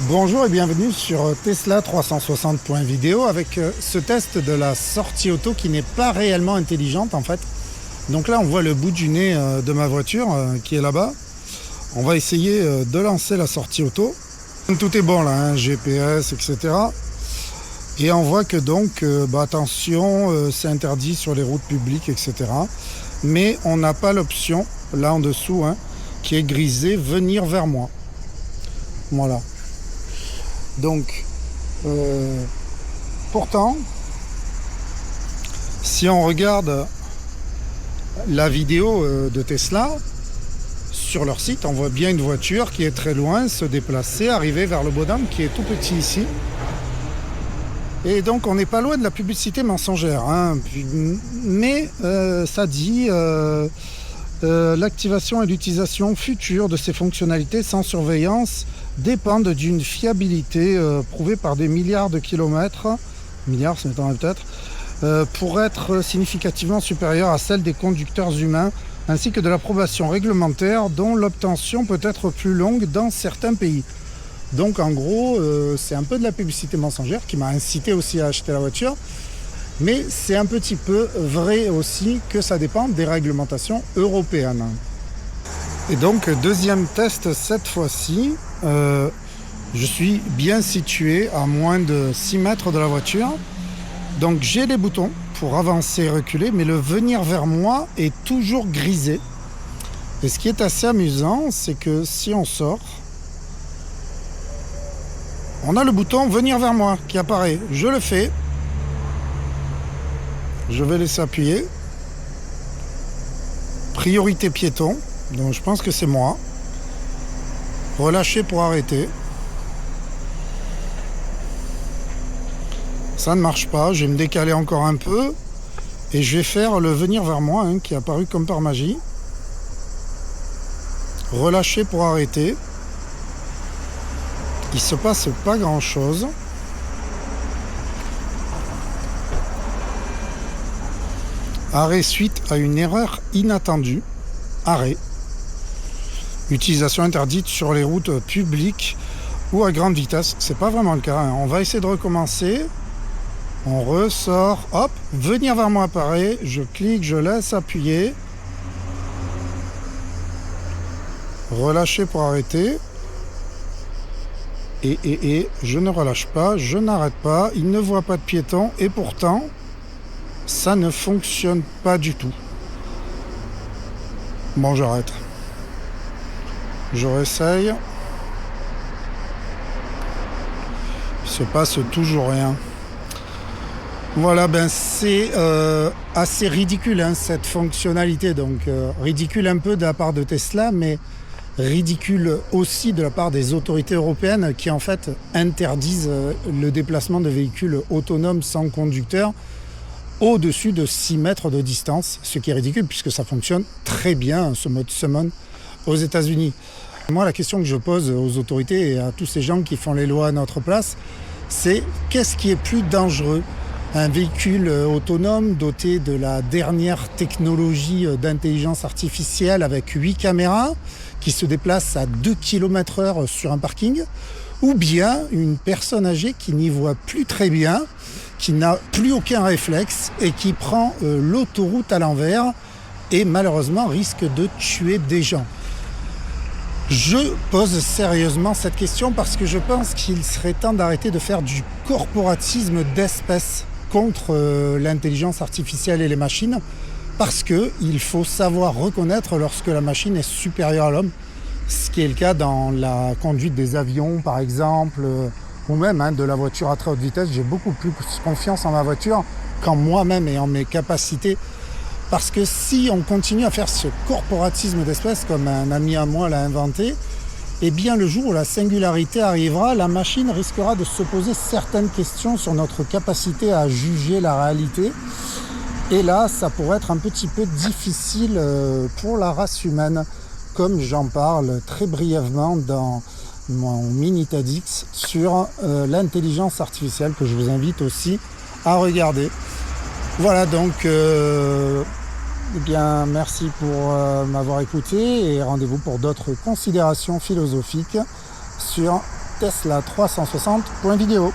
Bonjour et bienvenue sur Tesla 360.video avec ce test de la sortie auto qui n'est pas réellement intelligente en fait. Donc là on voit le bout du nez de ma voiture qui est là-bas. On va essayer de lancer la sortie auto. Tout est bon là, hein, GPS, etc. Et on voit que donc, attention, c'est interdit sur les routes publiques, etc. Mais on n'a pas l'option, là en dessous, hein, qui est grisée, venir vers moi. Voilà. Donc, pourtant, si on regarde la vidéo de Tesla, sur leur site, on voit bien une voiture qui est très loin, se déplacer, arriver vers le bonhomme qui est tout petit ici. Et donc on n'est pas loin de la publicité mensongère, hein. Mais ça dit l'activation et l'utilisation future de ces fonctionnalités sans surveillance dépendent d'une fiabilité prouvée par des milliards de kilomètres, milliards ça m'étonnerait peut-être, pour être significativement supérieure à celle des conducteurs humains, ainsi que de l'approbation réglementaire dont l'obtention peut être plus longue dans certains pays. Donc en gros, c'est un peu de la publicité mensongère qui m'a incité aussi à acheter la voiture. Mais c'est un petit peu vrai aussi que ça dépend des réglementations européennes. Et donc deuxième test cette fois-ci, je suis bien situé à moins de 6 mètres de la voiture. Donc j'ai les boutons pour avancer et reculer, mais le venir vers moi est toujours grisé. Et ce qui est assez amusant, c'est que si on sort, on a le bouton venir vers moi qui apparaît. Je le fais. Je vais laisser appuyer. Priorité piéton. Donc je pense que c'est moi. Relâcher pour arrêter. Ça ne marche pas. Je vais me décaler encore un peu. Et je vais faire le venir vers moi hein, qui est apparu comme par magie. Relâcher pour arrêter. Il se passe pas grand chose. Arrêt suite à une erreur inattendue. Arrêt. Utilisation interdite sur les routes publiques ou à grande vitesse. C'est pas vraiment le cas. Hein. On va essayer de recommencer. On ressort. Hop. Venir vers moi apparaît. Je clique, je laisse appuyer. Relâcher pour arrêter. Et je ne relâche pas, je n'arrête pas, il ne voit pas de piéton et pourtant, ça ne fonctionne pas du tout. Bon, j'arrête. Je réessaye. Il se passe toujours rien. Voilà, c'est assez ridicule hein, cette fonctionnalité. Donc ridicule un peu de la part de Tesla, mais ridicule aussi de la part des autorités européennes qui en fait interdisent le déplacement de véhicules autonomes sans conducteur au-dessus de 6 mètres de distance, ce qui est ridicule puisque ça fonctionne très bien ce mode summon aux États-Unis. Moi la question que je pose aux autorités et à tous ces gens qui font les lois à notre place, c'est qu'est-ce qui est plus dangereux ? Un véhicule autonome doté de la dernière technologie d'intelligence artificielle avec 8 caméras qui se déplace à 2 km/h sur un parking, ou bien une personne âgée qui n'y voit plus très bien, qui n'a plus aucun réflexe et qui prend l'autoroute à l'envers et malheureusement risque de tuer des gens. Je pose sérieusement cette question parce que je pense qu'il serait temps d'arrêter de faire du corporatisme d'espèce contre l'intelligence artificielle et les machines, parce qu'il faut savoir reconnaître lorsque la machine est supérieure à l'homme, ce qui est le cas dans la conduite des avions par exemple, ou même de la voiture à très haute vitesse. J'ai beaucoup plus confiance en ma voiture qu'en moi-même et en mes capacités, parce que si on continue à faire ce corporatisme d'espèce comme un ami à moi l'a inventé, eh bien le jour où la singularité arrivera, la machine risquera de se poser certaines questions sur notre capacité à juger la réalité. Et là, ça pourrait être un petit peu difficile pour la race humaine, comme j'en parle très brièvement dans mon mini TEDx sur l'intelligence artificielle, que je vous invite aussi à regarder. Voilà, donc Eh bien, merci pour m'avoir écouté et rendez-vous pour d'autres considérations philosophiques sur Tesla360.video.